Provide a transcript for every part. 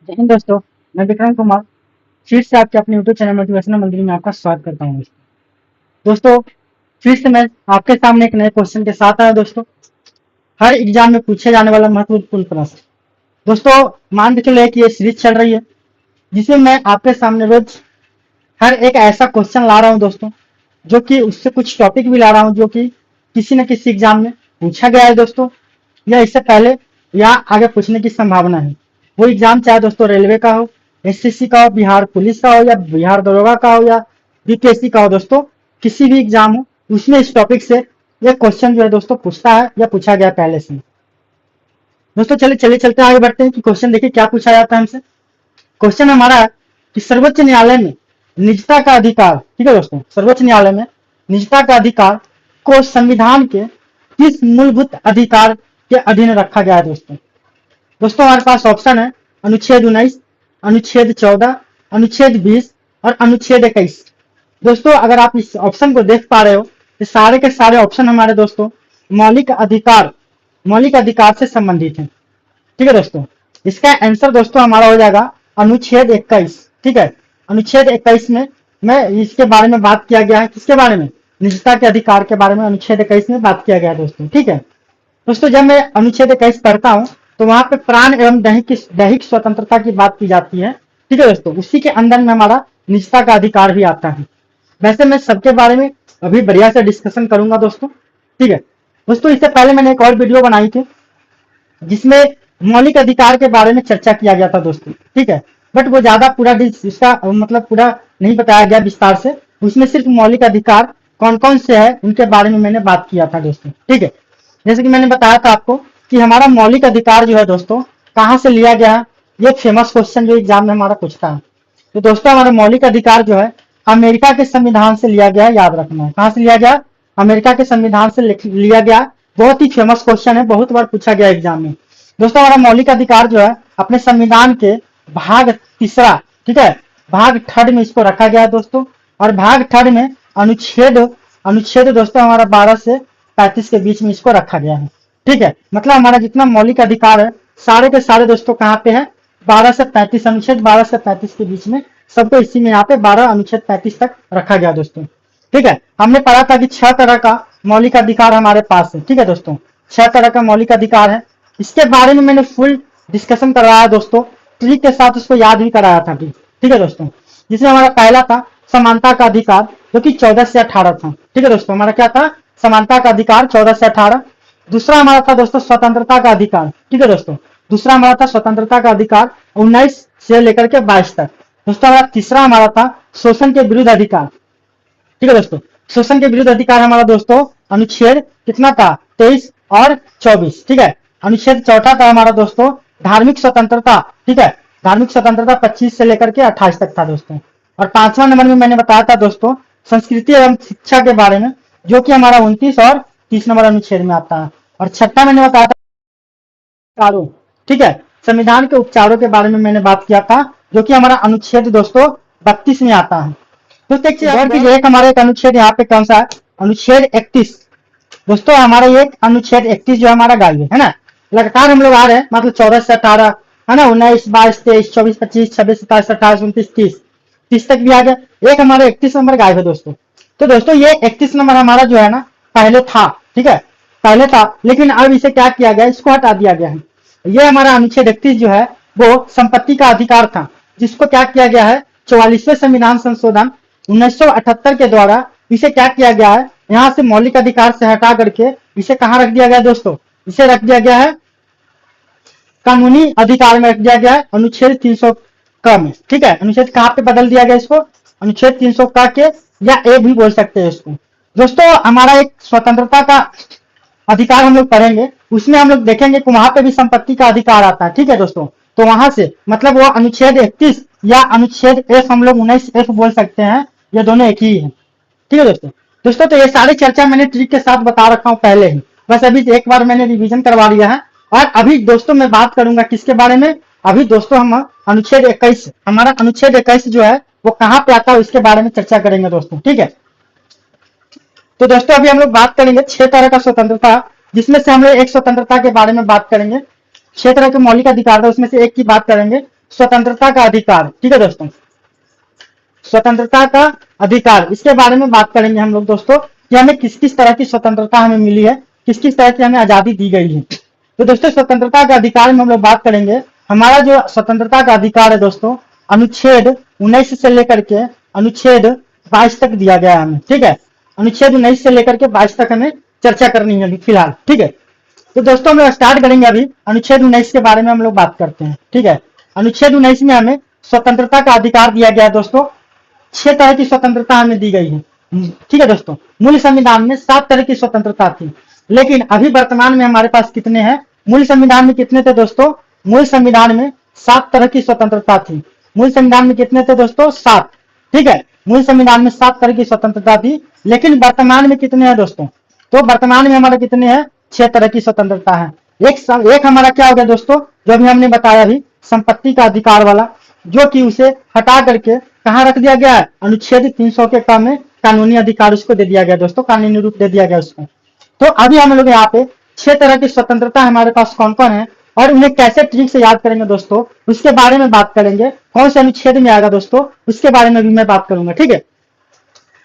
जय हिंद दोस्तों। मैं विक्रम कुमार फिर से आपके अपने यूट्यूब चैनल मोटिवेशनल मंदिर में आपका स्वागत करता हूँ। दोस्तों, फिर से मैं आपके सामने एक नए क्वेश्चन के साथ आया। दोस्तों, हर एग्जाम में पूछे जाने वाला महत्वपूर्ण प्रश्न। दोस्तों, मान के चलो कि ये सीरीज चल रही है जिसमें मैं आपके सामने रोज हर एक ऐसा क्वेश्चन ला रहा हूँ दोस्तों, जो कि उससे कुछ टॉपिक भी ला रहा हूँ जो कि किसी न किसी एग्जाम में पूछा गया है दोस्तों, या इससे पहले या आगे पूछने की संभावना है। वो एग्जाम चाहे दोस्तों रेलवे का हो, एसएससी का हो, बिहार पुलिस का हो, या बिहार दरोगा का हो, या बीपीएससी का हो दोस्तों, किसी भी एग्जाम हो उसमें इस टॉपिक से ये क्वेश्चन जो है दोस्तों पूछता है या पूछा गया पहले से। दोस्तों चलिए चलिए चलते आगे बढ़ते हैं कि क्वेश्चन देखिए क्या पूछा जाता है हमसे। क्वेश्चन हमारा है कि सर्वोच्च न्यायालय में निजता का अधिकार, ठीक है दोस्तों, सर्वोच्च न्यायालय में निजता का अधिकार को संविधान के किस मूलभूत अधिकार के अधीन रखा गया है दोस्तों। दोस्तों हमारे पास ऑप्शन है अनुच्छेद 19, अनुच्छेद 14, अनुच्छेद 20 और अनुच्छेद 21। दोस्तों अगर आप इस ऑप्शन को देख पा रहे हो तो सारे के सारे ऑप्शन हमारे दोस्तों मौलिक अधिकार से संबंधित है। ठीक है दोस्तों, इसका आंसर दोस्तों हमारा हो जाएगा अनुच्छेद 21। ठीक है, अनुच्छेद 21 में मैं इसके बारे में बात किया गया है। किसके बारे में? निजता के अधिकार के बारे में अनुच्छेद 21 में बात किया गया है दोस्तों। ठीक है दोस्तों, जब मैं अनुच्छेद 21 पढ़ता हूँ तो वहां पे प्राण एवं दैहिक स्वतंत्रता की बात की जाती है। ठीक है दोस्तों, उसी के अंदर में हमारा निजता का अधिकार भी आता है। वैसे मैं सबके बारे में अभी बढ़िया से डिस्कशन करूंगा दोस्तों। ठीक है दोस्तों, इससे पहले मैंने एक और वीडियो बनाई थी जिसमें मौलिक अधिकार के बारे में चर्चा किया गया था दोस्तों। ठीक है, बट वो ज्यादा पूरा इसका मतलब पूरा नहीं बताया गया विस्तार से। उसमें सिर्फ मौलिक अधिकार कौन कौन से है उनके बारे में मैंने बात किया था दोस्तों। ठीक है, जैसे कि मैंने बताया था आपको कि हमारा मौलिक अधिकार जो है दोस्तों कहाँ से लिया गया है। ये फेमस क्वेश्चन जो एग्जाम में हमारा पूछता है। तो दोस्तों हमारा मौलिक अधिकार जो है अमेरिका के संविधान से लिया गया है, याद रखना है। कहाँ से लिया गया? अमेरिका के संविधान से लिया गया। बहुत ही फेमस क्वेश्चन है, बहुत बार पूछा गया एग्जाम में। दोस्तों हमारा मौलिक अधिकार जो है अपने संविधान के भाग 3, ठीक है, भाग 3 में इसको रखा गया है दोस्तों। और भाग 3 में अनुच्छेद दोस्तों हमारा 12 से 35 के बीच में इसको रखा गया है। ठीक है, मतलब हमारा जितना मौलिक अधिकार है सारे के सारे दोस्तों कहाँ पे है? 12 से 35, अनुच्छेद 12 से 35 के बीच में सबको इसी में यहाँ पे 12 अनुच्छेद 35 तक रखा गया दोस्तों। ठीक है, हमने पढ़ा था कि 6 तरह का मौलिक अधिकार हमारे पास है। ठीक है दोस्तों, 6 तरह का मौलिक अधिकार है। इसके बारे में मैंने फुल डिस्कशन करवाया दोस्तों, ट्रिक के साथ उसको याद भी कराया था। ठीक है दोस्तों, जिसमें हमारा पहला था समानता का अधिकार जो कि 14 से 18 था। ठीक है दोस्तों, हमारा क्या था? समानता का अधिकार 14 से 18। दूसरा हमारा था दोस्तों स्वतंत्रता का अधिकार। ठीक है दोस्तों, दूसरा हमारा था स्वतंत्रता का अधिकार 19 से लेकर के 22 तक। दोस्तों हमारा तीसरा हमारा था शोषण के विरुद्ध अधिकार। ठीक है दोस्तों, शोषण के विरुद्ध अधिकार हमारा दोस्तों अनुच्छेद कितना था? 23 और 24। ठीक है, अनुच्छेद चौथा था हमारा दोस्तों धार्मिक स्वतंत्रता। ठीक है, धार्मिक स्वतंत्रता 25 से लेकर के 28 तक था दोस्तों। और 5वां नंबर में मैंने बताया था दोस्तों संस्कृति एवं शिक्षा के बारे में, जो कि हमारा 29 और 30 नंबर अनुच्छेद में आता है। और 6वां मैंने बताया था उपचारों। ठीक है, संविधान के उपचारों के बारे में मैंने बात किया था, जो कि हमारा अनुच्छेद दोस्तों 32 में आता है। दोस्तों एक चीज और कीजिए, एक हमारा एक अनुच्छेद यहाँ पे कौन सा है? अनुच्छेद 31। दोस्तों हमारा ये अनुच्छेद 31 जो हमारा गाइड है ना, लगातार हम लोग आ रहे हैं, मतलब 14 से 18 है ना, 19, 22, 23, 24, 25, 26, 27, 28, 29, 30 तक भी आ गया। एक हमारा 31 नंबर गायब है दोस्तों। तो दोस्तों ये 31 नंबर हमारा जो है ना पहले था। ठीक है, पहले था, लेकिन अब इसे क्या किया गया? इसको हटा दिया गया है। ये हमारा अनुच्छेद 31 जो है वो संपत्ति का अधिकार था, जिसको क्या किया गया है? 44वें संविधान संशोधन 1978 के द्वारा इसे क्या किया गया है? यहाँ से मौलिक अधिकार से हटा करके इसे कहाँ रख दिया गया दोस्तों? इसे रख दिया गया है कानूनी अधिकार में रख दिया गया है, अनुच्छेद 300 क में। ठीक है, अनुच्छेद कहाँ पे बदल दिया गया इसको? अनुच्छेद 300 क के, या ए भी बोल सकते हैं इसको। दोस्तों हमारा एक स्वतंत्रता का अधिकार हम लोग पढ़ेंगे, उसमें हम लोग देखेंगे कि वहां पे भी संपत्ति का अधिकार आता है। ठीक है दोस्तों, तो वहां से मतलब वो अनुच्छेद 31 या अनुच्छेद एफ, हम लोग 19F बोल सकते हैं, ये दोनों एक ही है। ठीक है दोस्तों। दोस्तों तो ये सारी चर्चा मैंने ट्रिक के साथ बता रखा हूँ पहले ही, बस अभी एक बार मैंने रिवीजन करवा लिया है। और अभी दोस्तों मैं बात करूंगा किसके बारे में? अभी दोस्तों हम अनुच्छेद 21, हमारा अनुच्छेद 21 जो है वो कहाँ पे आता है उसके बारे में चर्चा करेंगे दोस्तों। ठीक है, तो दोस्तों अभी हम लोग बात करेंगे 6 तरह का स्वतंत्रता, जिसमें से हम लोग एक स्वतंत्रता के बारे में बात करेंगे। 6 तरह के मौलिक अधिकार था, उसमें से एक की बात करेंगे स्वतंत्रता का अधिकार। ठीक है दोस्तों, स्वतंत्रता का अधिकार, इसके बारे में बात करेंगे हम लोग दोस्तों कि हमें किस किस तरह की स्वतंत्रता हमें मिली है, किस किस तरह की हमें आजादी दी गई है। तो दोस्तों स्वतंत्रता के अधिकार में हम लोग बात करेंगे। हमारा जो स्वतंत्रता का अधिकार है दोस्तों, अनुच्छेद 19 से लेकर के अनुच्छेद 22 तक दिया गया है हमें। ठीक है, अनुच्छेद 19 से लेकर के 22 तक हमें चर्चा करनी है अभी फिलहाल। ठीक है, तो दोस्तों हम लोग स्टार्ट करेंगे अभी अनुच्छेद 19 के बारे में हम लोग बात करते हैं। ठीक है, अनुच्छेद 19 में हमें स्वतंत्रता का अधिकार दिया गया है दोस्तों। 6 तरह की स्वतंत्रता हमें दी गई है। ठीक है दोस्तों, मूल संविधान में 7 तरह की स्वतंत्रता थी, लेकिन अभी वर्तमान में हमारे पास कितने हैं? मूल संविधान में कितने थे दोस्तों? मूल संविधान में 7 तरह की स्वतंत्रता थी। मूल संविधान में कितने थे दोस्तों? 7। ठीक है, मूल संविधान में 7 तरह की स्वतंत्रता थी, लेकिन वर्तमान में कितने हैं दोस्तों? तो वर्तमान में हमारे कितने हैं? 6 तरह की स्वतंत्रता है। एक हमारा क्या हो गया दोस्तों, जो अभी हमने बताया अभी, संपत्ति का अधिकार वाला, जो कि उसे हटा करके कहाँ रख दिया गया है? अनुच्छेद 300 के क्रम में कानूनी अधिकार उसको दे दिया गया दोस्तों, कानूनी रूप दे दिया गया उसको। तो अभी हम लोग यहाँ पे 6 तरह की स्वतंत्रता हमारे पास कौन कौन है और उन्हें कैसे ठीक से याद करेंगे दोस्तों, उसके बारे में बात करेंगे। कौन से अनुच्छेद में आएगा दोस्तों, उसके बारे में भी मैं बात करूंगा। ठीक है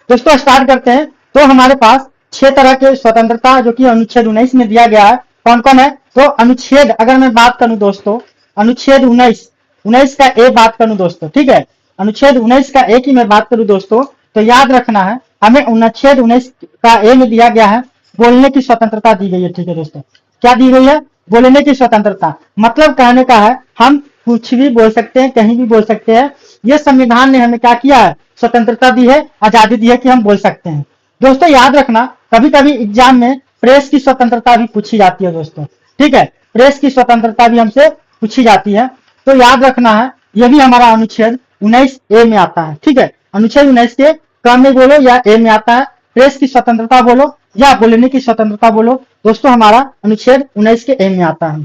दोस्तों, स्टार्ट करते हैं। तो हमारे पास 6 तरह के स्वतंत्रता जो कि अनुच्छेद 19 में दिया गया है, कौन कौन है? तो अनुच्छेद, अगर मैं बात करूं दोस्तों, अनुच्छेद 19 का ए बात करूं दोस्तों। ठीक है, अनुच्छेद 19 का ए की मैं बात करूं दोस्तों, तो याद रखना है हमें अनुच्छेद 19 का ए में दिया गया है बोलने की स्वतंत्रता दी गई है। ठीक है दोस्तों, क्या दी गई है? बोलने की स्वतंत्रता। मतलब कहने का है हम कुछ भी बोल सकते हैं, कहीं भी बोल सकते हैं। ये संविधान ने हमें क्या किया है? स्वतंत्रता दी है, आजादी दी है कि हम बोल सकते हैं। दोस्तों याद रखना, कभी कभी एग्जाम में प्रेस की स्वतंत्रता भी पूछी जाती है दोस्तों। ठीक है, प्रेस की स्वतंत्रता भी हमसे पूछी जाती है, तो याद रखना है यह भी हमारा अनुच्छेद 19 ए में आता है। ठीक है, अनुच्छेद 19 के क्रम में बोलो या ए में आता है। प्रेस की स्वतंत्रता बोलो या बोलने की स्वतंत्रता बोलो, दोस्तों हमारा अनुच्छेद 19 के ए में आता है।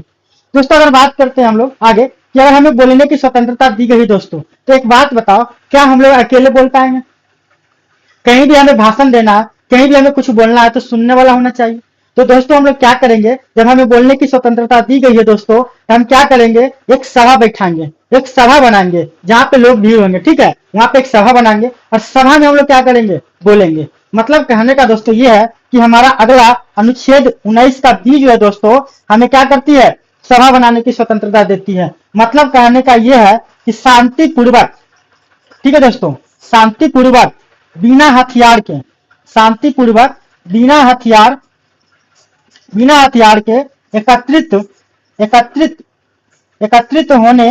दोस्तों अगर बात करते हैं हम लोग आगे कि अगर हमें बोलने की स्वतंत्रता दी गई दोस्तों, तो एक बात बताओ, क्या हम लोग अकेले बोल पाएंगे? कहीं भी हमें भाषण देना है, कहीं भी हमें कुछ बोलना है, तो सुनने वाला होना चाहिए। तो दोस्तों हम लोग क्या करेंगे, जब हमें बोलने की स्वतंत्रता दी गई है दोस्तों, तो हम क्या करेंगे? एक सभा बैठाएंगे, एक सभा बनाएंगे जहां पे लोग भीड़ होंगे। ठीक है, वहां पे एक सभा बनाएंगे और सभा में हम लोग क्या करेंगे? बोलेंगे। मतलब कहने का दोस्तों ये है कि हमारा अगला अनुच्छेद 19 का बी जो है दोस्तों, हमें क्या करती है? सभा बनाने की स्वतंत्रता देती है। मतलब कहने का यह है कि शांतिपूर्वक, ठीक है दोस्तों, शांतिपूर्वक बिना हथियार के, शांतिपूर्वक बिना हथियार के एकत्रित होने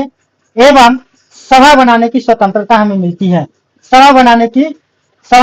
एवं सभा बनाने की स्वतंत्रता हमें मिलती है। सभा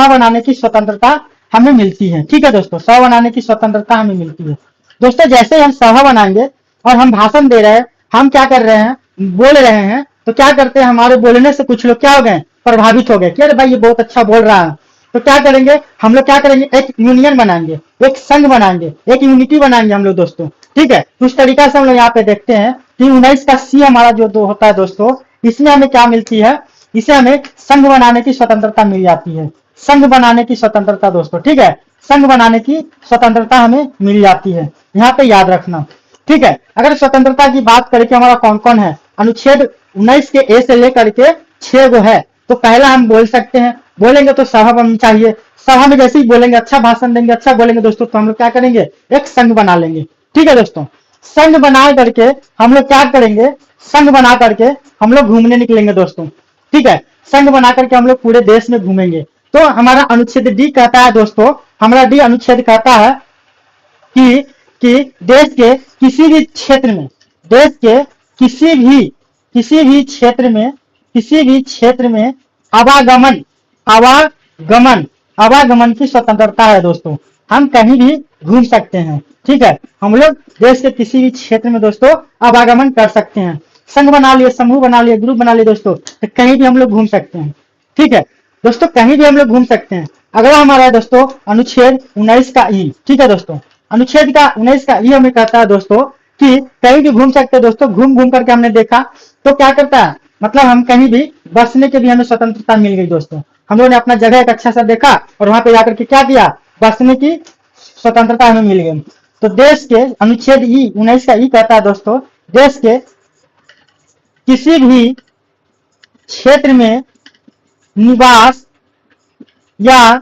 बनाने की स्वतंत्रता हमें मिलती है। ठीक है दोस्तों, सभा बनाने की स्वतंत्रता हमें मिलती है। दोस्तों जैसे हम सभा बनाएंगे और हम भाषण दे रहे हैं, हम क्या कर रहे हैं? बोल रहे हैं, तो क्या करते हैं? हमारे बोलने से कुछ लोग क्या हो गए? प्रभावित हो गए कि अरे भाई ये बहुत अच्छा बोल रहा है। तो क्या करेंगे हम लोग? क्या करेंगे? एक यूनियन बनाएंगे, एक संघ बनाएंगे, एक यूनिटी बनाएंगे हम लोग दोस्तों। ठीक है, उस तरीका से हम लोग यहाँ पे देखते हैं कि 19 का सी हमारा जो होता है दोस्तों, इसमें हमें क्या मिलती है? इसे हमें संघ बनाने की स्वतंत्रता मिल जाती है। संघ बनाने की स्वतंत्रता दोस्तों, ठीक है, संघ बनाने की स्वतंत्रता हमें मिल जाती है, यहाँ पे याद रखना। ठीक है, अगर स्वतंत्रता की बात करें कि हमारा कौन कौन है, अनुच्छेद 19 के ए से लेकर के 6 गो है। तो पहला हम बोल सकते हैं, बोलेंगे तो सभा बननी चाहिए। सभा में जैसे ही बोलेंगे, अच्छा भाषण देंगे, अच्छा बोलेंगे दोस्तों, तो हम लोग क्या करेंगे? एक संघ बना लेंगे। ठीक है दोस्तों, संघ बना करके हम लोग क्या करेंगे? संघ बना करके हम लोग घूमने निकलेंगे दोस्तों। ठीक है, संघ बना करके हम लोग पूरे देश में घूमेंगे। तो हमारा अनुच्छेद डी कहता है दोस्तों, हमारा डी अनुच्छेद कहता है कि देश के किसी भी क्षेत्र में, देश के किसी भी क्षेत्र में आवागमन की स्वतंत्रता है दोस्तों। हम कहीं भी घूम सकते हैं। ठीक है, हम लोग देश के किसी भी क्षेत्र में दोस्तों आवागमन कर सकते हैं। संघ बना लिए, समूह बना लिए, ग्रुप बना लिए दोस्तों, तो कहीं भी हम लोग घूम सकते हैं। ठीक है दोस्तों, कहीं भी हम लोग घूम सकते हैं। अगला हमारा है दोस्तों अनुच्छेद 19 का ई। ठीक है दोस्तों, अनुच्छेद का 19 का ई हमें कहता है दोस्तों कि कहीं भी घूम सकते हैं दोस्तों। घूम करके हमने देखा तो क्या करता है, मतलब हम कहीं भी बसने के भी हमें स्वतंत्रता मिल गई दोस्तों। हम लोगों ने अपना जगह एक अच्छा सा देखा और वहां पे जाकर के क्या किया? बसने की स्वतंत्रता हमें मिल गई। तो देश के अनुच्छेद 19 का ई कहता है दोस्तों, देश के क्षेत्र में निवास या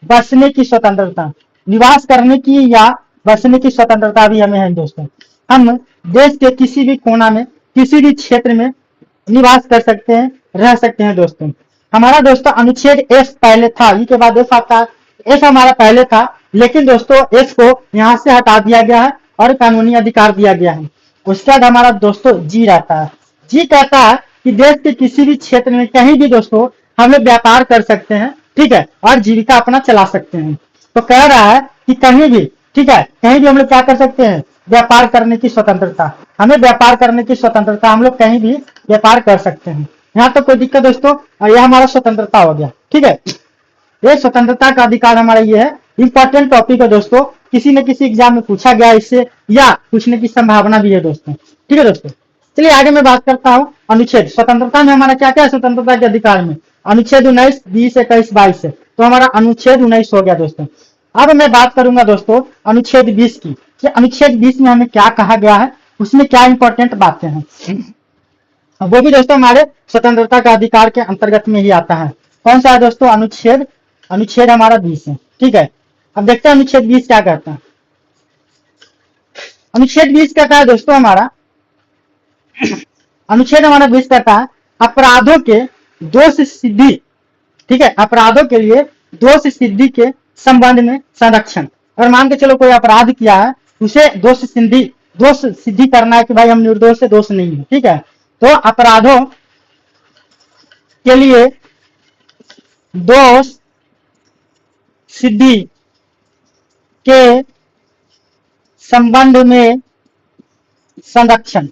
बसने की स्वतंत्रता, निवास करने की या बसने की स्वतंत्रता भी हमें है दोस्तों। हम देश के किसी भी कोना में, किसी भी क्षेत्र में निवास कर सकते हैं, रह सकते हैं दोस्तों। हमारा दोस्तों अनुच्छेद एस पहले था, ई के बाद एस आता, एस हमारा पहले था, लेकिन दोस्तों एस को यहाँ से हटा दिया गया है और कानूनी अधिकार दिया गया है। उसके बाद हमारा दोस्तों जी रहता है। जी कहता है कि देश के किसी भी क्षेत्र में कहीं भी दोस्तों हम लोग व्यापार कर सकते हैं, ठीक है, और जीविका अपना चला सकते हैं। तो कह रहा है कि कहीं भी, ठीक है, कहीं भी हम लोग क्या कर सकते हैं, व्यापार करने की स्वतंत्रता, हमें व्यापार करने की स्वतंत्रता, हम लोग कहीं भी व्यापार कर सकते हैं। यहाँ तो कोई दिक्कत दोस्तों, और यह हमारा स्वतंत्रता हो गया, ठीक है। ये स्वतंत्रता का अधिकार हमारा ये है। इंपॉर्टेंट टॉपिक है दोस्तों, किसी न किसी एग्जाम में पूछा गया इससे, या पूछने की संभावना भी है दोस्तों, ठीक है दोस्तों। चलिए आगे मैं बात करता हूँ अनुच्छेद। स्वतंत्रता में हमारा क्या क्या है स्वतंत्रता के अधिकार में, अनुच्छेद 19, 20, 21, 22 है, तो हमारा अनुच्छेद 19 हो गया दोस्तों। अब मैं बात करूंगा दोस्तों अनुच्छेद 20 की, कि अनुच्छेद 20 में हमें क्या कहा गया है, उसमें क्या इंपॉर्टेंट बातें हैं। वो भी दोस्तों हमारे स्वतंत्रता का अधिकार के अंतर्गत में ही आता है। कौन सा है दोस्तों, अनुच्छेद, अनुच्छेद हमारा 20 है, ठीक है। अब देखते हैं अनुच्छेद 20 क्या कहता है। अनुच्छेद 20 कहता है दोस्तों हमारा, अनुच्छेद हमारा 20 कहता है अपराधों के दोष सिद्धि, ठीक है, अपराधों के लिए दोष सिद्धि के संबंध में संरक्षण। अगर मान के चलो कोई अपराध किया है, उसे दोष सिद्धि करना है कि भाई हम निर्दोष से, दोष नहीं है, ठीक है। तो अपराधों के लिए दोष सिद्धि के संबंध में संरक्षण,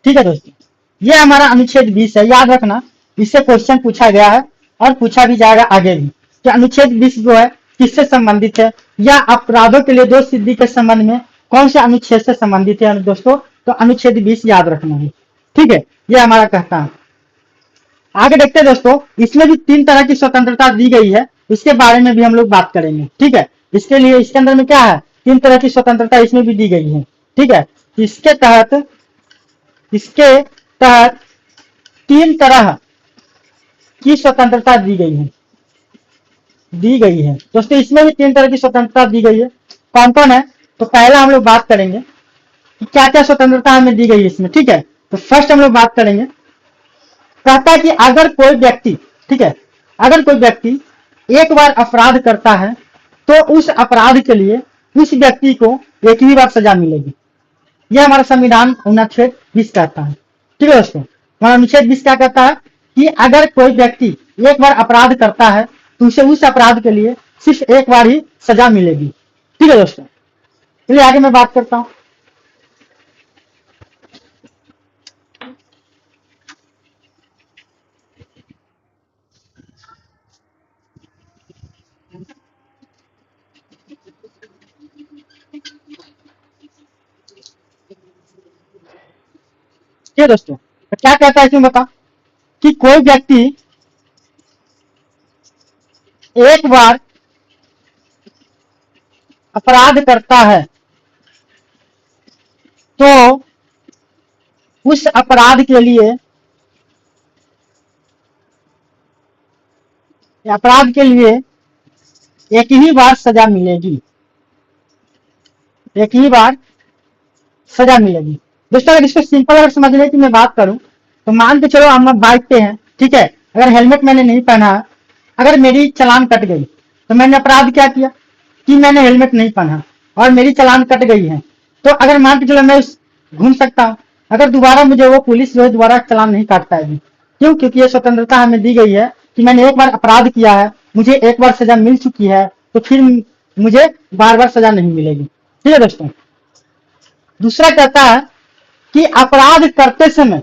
ठीक है दोस्तों। ये हमारा अनुच्छेद 20 है, याद रखना, इससे क्वेश्चन पूछा गया है और पूछा भी जाएगा आगे भी, कि अनुच्छेद 20 जो है किससे संबंधित है, या अपराधों के लिए दोष सिद्धि के संबंध में कौन से अनुच्छेद से संबंधित है दोस्तों। तो अनुच्छेद 20 याद रखना है, ठीक है, ये हमारा कहता है। आगे देखते हैं दोस्तों, इसमें भी 3 तरह की स्वतंत्रता दी गई है, इसके बारे में भी हम लोग बात करेंगे, ठीक है। इसके लिए इसके अंदर में क्या है, 3 तरह की स्वतंत्रता इसमें भी दी गई है, ठीक है। इसके तहत 3 तरह की स्वतंत्रता दी गई है दोस्तों। इसमें भी 3 तरह की स्वतंत्रता दी गई है। कौन कौन है, तो पहला हम लोग बात करेंगे कि क्या क्या स्वतंत्रता हमें दी गई है इसमें, ठीक है। तो फर्स्ट हम लोग बात करेंगे, कहता है कि अगर कोई व्यक्ति, ठीक है, अगर कोई व्यक्ति एक बार अपराध करता है तो उस अपराध के लिए उस व्यक्ति को एक ही बार सजा मिलेगी। यह हमारा संविधान अनुच्छेद 20 कहता है, ठीक है दोस्तों। हमारा अनुच्छेद 20 क्या कहता है कि अगर कोई व्यक्ति एक बार अपराध करता है तो उसे उस अपराध के लिए सिर्फ एक बार ही सजा मिलेगी, ठीक है दोस्तों। चलिए आगे मैं बात करता हूं। ठीक है दोस्तों, तो क्या कहता है इसमें बता, कि कोई व्यक्ति एक बार अपराध करता है तो उस अपराध के लिए एक ही बार सजा मिलेगी, एक ही बार सजा मिलेगी दोस्तों। अगर इसको सिंपल अगर समझने की मैं बात करूं, तो मान के चलो हम बाइक पे हैं, ठीक है, अगर हेलमेट मैंने नहीं पहना, अगर मेरी चालान कट गई, तो मैंने अपराध क्या किया कि मैंने हेलमेट नहीं पहना और मेरी चालान कट गई है। तो अगर मान के चलो मैं घूम सकता हूँ, अगर दोबारा मुझे वो पुलिस जो है दोबारा चालान नहीं काट पाएगी। क्यों, क्योंकि ये स्वतंत्रता हमें दी गई है कि मैंने एक बार अपराध किया है, मुझे एक बार सजा मिल चुकी है, तो फिर मुझे बार बार सजा नहीं मिलेगी, ठीक है दोस्तों। दूसरा कहता है कि अपराध करते समय,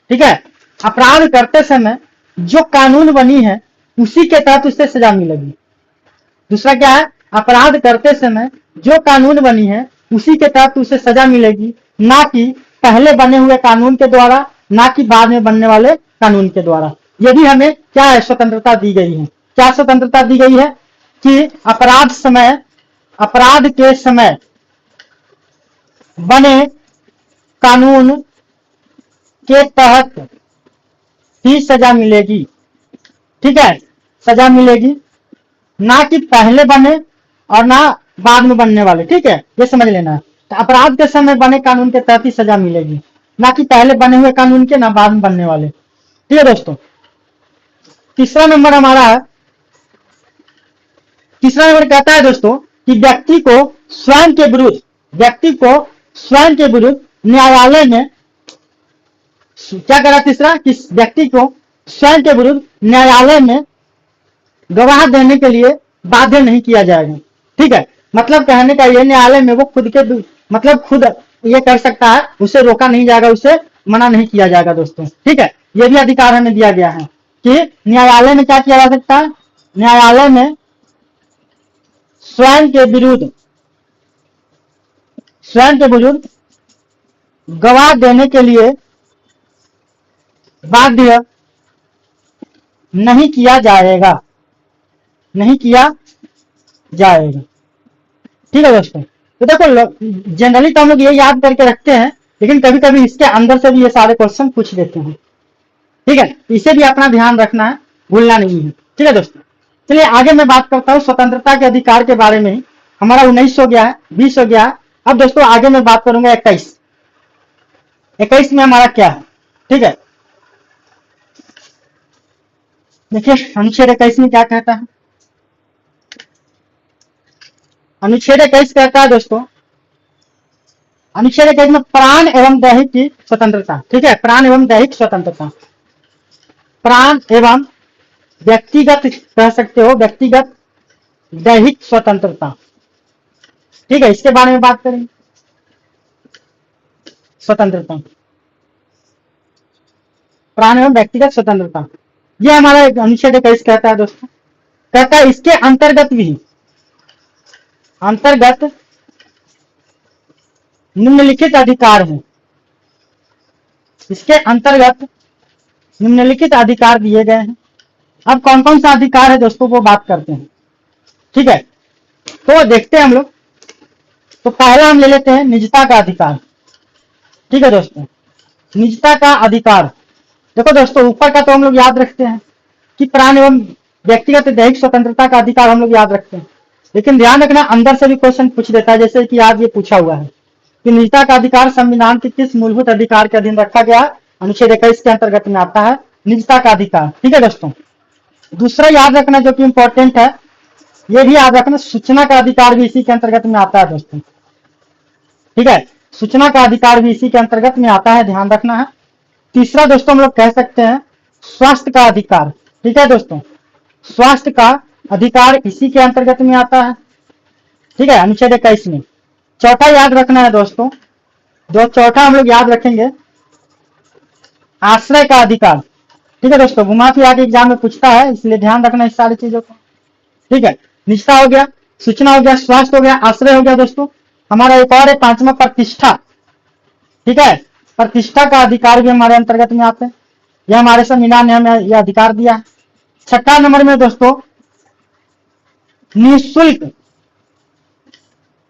ठीक है, अपराध करते समय जो कानून बनी है उसी के तहत उससे सजा मिलेगी। दूसरा क्या है, अपराध करते समय जो कानून बनी है उसी के तहत उसे सजा मिलेगी, ना कि पहले बने हुए कानून के द्वारा, ना कि बाद में बनने वाले कानून के द्वारा। ये भी हमें क्या है, स्वतंत्रता दी गई है। क्या स्वतंत्रता दी गई है कि अपराध के समय बने कानून के तहत ही सजा मिलेगी। ठीक है, सजा मिलेगी, ना कि पहले बने और ना बाद में बनने वाले। ठीक है, ये समझ लेना है। तो अपराध के समय बने कानून के तहत ही सजा मिलेगी, ना कि पहले बने हुए कानून के, ना बाद में बनने वाले। ठीक है दोस्तों, तीसरा नंबर हमारा है, तीसरा नंबर कहता है दोस्तों कि व्यक्ति को स्वयं के विरुद्ध, व्यक्ति को स्वयं के विरुद्ध न्यायालय में क्या करा, तीसरा कि व्यक्ति को स्वयं के विरुद्ध न्यायालय में गवाह देने के लिए बाध्य नहीं किया जाएगा। ठीक है, मतलब कहने का ये, न्यायालय में वो खुद के मतलब खुद ये कर सकता है, उसे रोका नहीं जाएगा, उसे मना नहीं किया जाएगा दोस्तों। ठीक है, ये भी अधिकार हमें दिया गया है कि न्यायालय में क्या किया जा सकता है, न्यायालय में स्वयं के विरुद्ध, स्वयं के विरुद्ध गवाह देने के लिए बाध्य नहीं किया जाएगा, नहीं किया जाएगा। ठीक है दोस्तों, तो देखो जनरली तो हम लोग ये याद करके रखते हैं, लेकिन कभी कभी इसके अंदर से भी ये सारे क्वेश्चन पूछ देते हैं। ठीक है, इसे भी अपना ध्यान रखना है, भूलना नहीं है। ठीक है दोस्तों, चलिए आगे मैं बात करता हूँ स्वतंत्रता के अधिकार के बारे में। हमारा 19 हो गया है, 20 हो गया है। अब दोस्तों आगे मैं बात करूंगा 21। 21 में हमारा क्या है, ठीक है, देखिए अनुच्छेद 21 में क्या कहता है। अनुच्छेद 21 कहता है दोस्तों, अनुच्छेद 21 में प्राण एवं दैहिक की स्वतंत्रता। ठीक है, प्राण एवं दैहिक स्वतंत्रता, प्राण एवं व्यक्तिगत कह सकते हो, व्यक्तिगत दैहिक स्वतंत्रता। ठीक है, इसके बारे में बात करेंगे। स्वतंत्रता, प्राण एवं व्यक्तिगत स्वतंत्रता, ये हमारा अनुच्छेद 21 कहता है दोस्तों। कहता है इसके अंतर्गत भी, अंतर्गत निम्नलिखित अधिकार है, इसके अंतर्गत निम्नलिखित अधिकार दिए गए हैं। अब कौन कौन सा अधिकार है दोस्तों, वो बात करते हैं। ठीक है, तो देखते हैं हम लोग। तो पहला हम ले लेते हैं निजता का अधिकार। ठीक है दोस्तों, निजता का अधिकार, देखो दोस्तों ऊपर का तो हम लोग याद रखते हैं कि प्राण एवं व्यक्तिगत दैहिक स्वतंत्रता का अधिकार हम लोग याद रखते हैं, लेकिन ध्यान रखना अंदर से भी क्वेश्चन पूछ देता है, जैसे कि आज ये पूछा हुआ है कि निजता का अधिकार संविधान के किस मूलभूत अधिकार के अधीन रखा गया। अनुच्छेद 21 के अंतर्गत में आता है निजता का अधिकार। ठीक है दोस्तों, दूसरा याद रखना जो कि इंपॉर्टेंट है, ये भी याद रखना, सूचना का अधिकार भी इसी के अंतर्गत में आता है दोस्तों। ठीक है, सूचना का अधिकार भी इसी के अंतर्गत में आता है, ध्यान रखना है। तीसरा दोस्तों हम लोग कह सकते हैं स्वास्थ्य का अधिकार। ठीक है दोस्तों, स्वास्थ्य का अधिकार इसी के अंतर्गत में आता है। ठीक है, अनुच्छेद 21 में। चौथा याद रखना है दोस्तों, जो चौथा हम लोग याद रखेंगे आश्रय का अधिकार। ठीक है दोस्तों, घुमा फिरा के एग्जाम में पूछता है, इसलिए ध्यान रखना इस सारी चीजों को। ठीक है, निष्ठा हो गया, सूचना हो गया, स्वास्थ्य हो गया, आश्रय हो गया दोस्तों। हमारा एक और है पांचवा, प्रतिष्ठा। ठीक है, प्रतिष्ठा का अधिकार भी हमारे अंतर्गत में आते हैं, यह हमारे संविधान ने हमें यह अधिकार दिया है। छठा नंबर में दोस्तों निःशुल्क,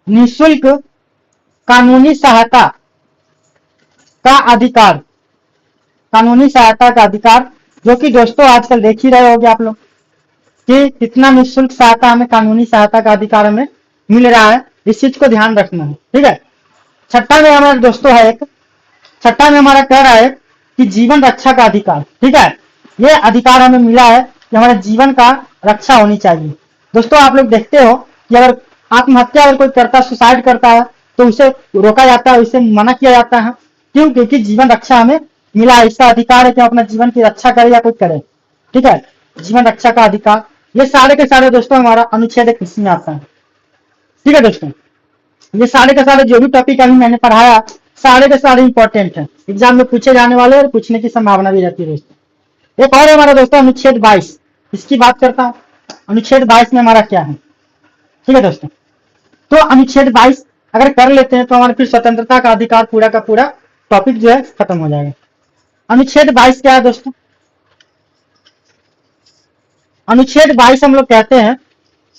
निःशुल्क कानूनी सहायता का अधिकार, कानूनी सहायता का अधिकार, जो कि दोस्तों आजकल देख ही रहे होंगे आप लोग कि कितना निःशुल्क सहायता हमें, कानूनी सहायता का अधिकार हमें मिल रहा है, इस चीज को ध्यान रखना है। ठीक है, छठा में हमारा दोस्तों है एक, छठा में हमारा कह रहा है कि जीवन रक्षा का अधिकार। ठीक है, ये अधिकार हमें मिला है कि हमारे जीवन का रक्षा होनी चाहिए। दोस्तों आप लोग देखते हो कि अगर आत्महत्या अगर कोई करता, सुसाइड करता है, तो उसे रोका जाता है, उसे मना किया जाता है। क्यों? क्योंकि जीवन रक्षा हमें मिला है, इसका अधिकार है कि हम अपना जीवन की रक्षा करें या कुछ करें। ठीक है, जीवन रक्षा का अधिकार, ये सारे के सारे दोस्तों हमारा अनुच्छेद 21 में आता है। ठीक है दोस्तों, ये सारे के सारे जो भी टॉपिक अभी मैंने पढ़ाया, सारे के सारे इंपॉर्टेंट है, एग्जाम में पूछे जाने वाले और पूछने की संभावना भी रहती है दोस्तों। एक और है हमारा दोस्तों अनुच्छेद 22, इसकी बात करता हूं। अनुच्छेद 22 में हमारा क्या है, ठीक है दोस्तों, तो अनुच्छेद 22 अगर कर लेते हैं तो हमारे फिर स्वतंत्रता का अधिकार पूरा का पूरा टॉपिक जो है खत्म हो जाएगा। अनुच्छेद 22 क्या है दोस्तों, अनुच्छेद 22 हम लोग कहते हैं,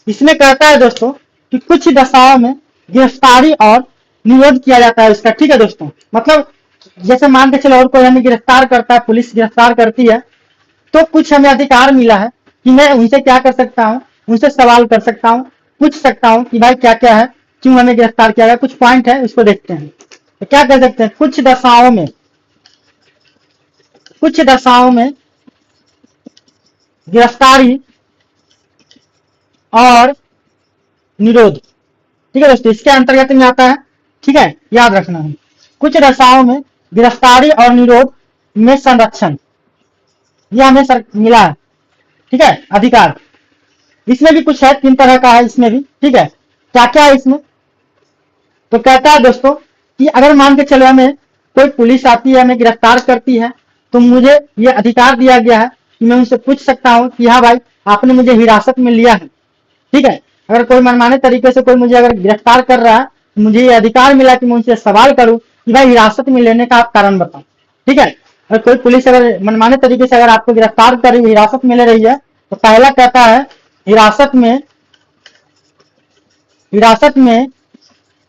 इसमें कहता है दोस्तों कि कुछ दशाओं में गिरफ्तारी और निरोध किया जाता है इसका। ठीक है दोस्तों, मतलब जैसे मान के चलो और कोई हमें गिरफ्तार करता है, पुलिस गिरफ्तार करती है, तो कुछ हमें अधिकार मिला है कि मैं उनसे क्या कर सकता हूँ, उनसे सवाल कर सकता हूँ, पूछ सकता हूँ कि भाई क्या क्या है, क्यों हमें गिरफ्तार किया गया। कुछ पॉइंट है उसको देखते हैं। तो क्या कर सकते हैं, कुछ दशाओं में गिरफ्तारी और निरोध। ठीक है दोस्तों, इसके अंतर्गत में आता है। ठीक है, याद रखना है, कुछ दशाओं में गिरफ्तारी और निरोध में संरक्षण, यह हमें मिला है। ठीक है, अधिकार। इसमें भी कुछ है, 3 तरह का है इसमें भी। ठीक है, क्या क्या है इसमें, तो कहता है दोस्तों कि अगर मान के चलो हमें कोई पुलिस आती है, हमें गिरफ्तार करती है, तो मुझे ये अधिकार दिया गया है कि मैं उनसे पूछ सकता हूँ कि हाँ भाई आपने मुझे हिरासत में लिया है। ठीक है, अगर कोई मनमाने तरीके से कोई मुझे अगर गिरफ्तार कर रहा है, तो मुझे ये अधिकार मिला कि मैं उनसे सवाल करूं कि भाई हिरासत में लेने का आप कारण बताओ। ठीक है, अगर कोई पुलिस अगर मनमाने तरीके से अगर आपको गिरफ्तार कर रही, हिरासत में ले रही है, तो पहला कहता है हिरासत में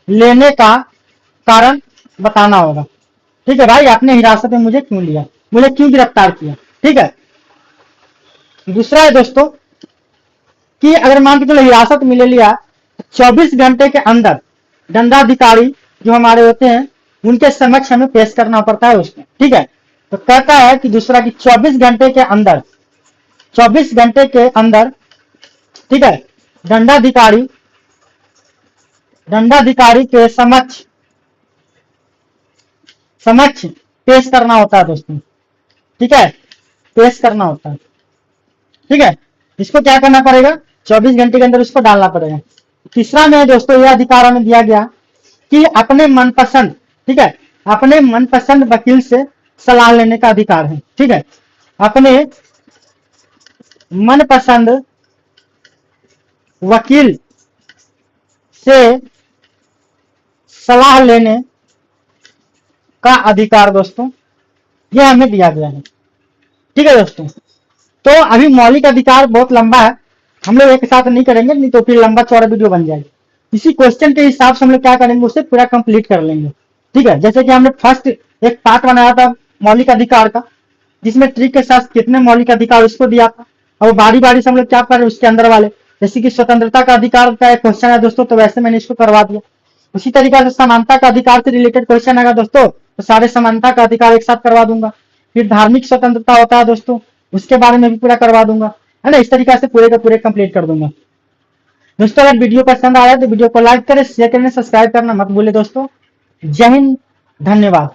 लेने का कारण बताना होगा। ठीक है भाई, आपने हिरासत में मुझे क्यों लिया, मुझे क्यों गिरफ्तार किया। ठीक है, दूसरा है दोस्तों कि अगर मान के चलो हिरासत में ले लिया, 24 घंटे के अंदर दंडाधिकारी जो हमारे होते हैं उनके समक्ष हमें पेश करना पड़ता है उसको। ठीक है, तो कहता है कि दूसरा कि 24 घंटे के अंदर ठीक है दंडाधिकारी के समक्ष पेश करना होता है दोस्तों। ठीक है, पेश करना होता है। ठीक है, इसको क्या करना पड़ेगा, 24 घंटे के अंदर उसको डालना पड़ेगा। तीसरा में दोस्तों यह अधिकार हमें दिया गया कि अपने मनपसंद, ठीक है, अपने मनपसंद वकील से सलाह लेने का अधिकार है। ठीक है, अपने मनपसंद वकील से सलाह लेने का अधिकार दोस्तों यह हमें दिया गया है। ठीक है दोस्तों, तो अभी मौलिक अधिकार बहुत लंबा है, हम लोग एक साथ नहीं करेंगे, नहीं तो फिर लंबा चौड़ा वीडियो बन जाएगी। इसी क्वेश्चन के हिसाब से हम लोग क्या करेंगे, उसे पूरा कंप्लीट कर लेंगे। ठीक है, जैसे कि हमने फर्स्ट एक पार्ट बनाया था मौलिक अधिकार का, जिसमें ट्रिक के साथ कितने मौलिक अधिकार उसको दिया था, और बारी बारी से हम लोग क्या कर रहे हैं उसके अंदर वाले, जैसे कि स्वतंत्रता का अधिकार का एक क्वेश्चन है दोस्तों, तो वैसे मैंने इसको करवा दिया। उसी तरीके से समानता का अधिकार से रिलेटेड क्वेश्चन आएगा दोस्तों, तो सारे समानता का अधिकार एक साथ करवा दूंगा। फिर धार्मिक स्वतंत्रता होता है दोस्तों, उसके बारे में भी पूरा करवा दूंगा, है ना। इस तरीके से पूरे का पूरे कंप्लीट कर दूंगा। दोस्तों अगर वीडियो पसंद आया तो वीडियो को लाइक करें, शेयर करें, सब्सक्राइब करना मत भूले दोस्तों। जय हिंद, धन्यवाद।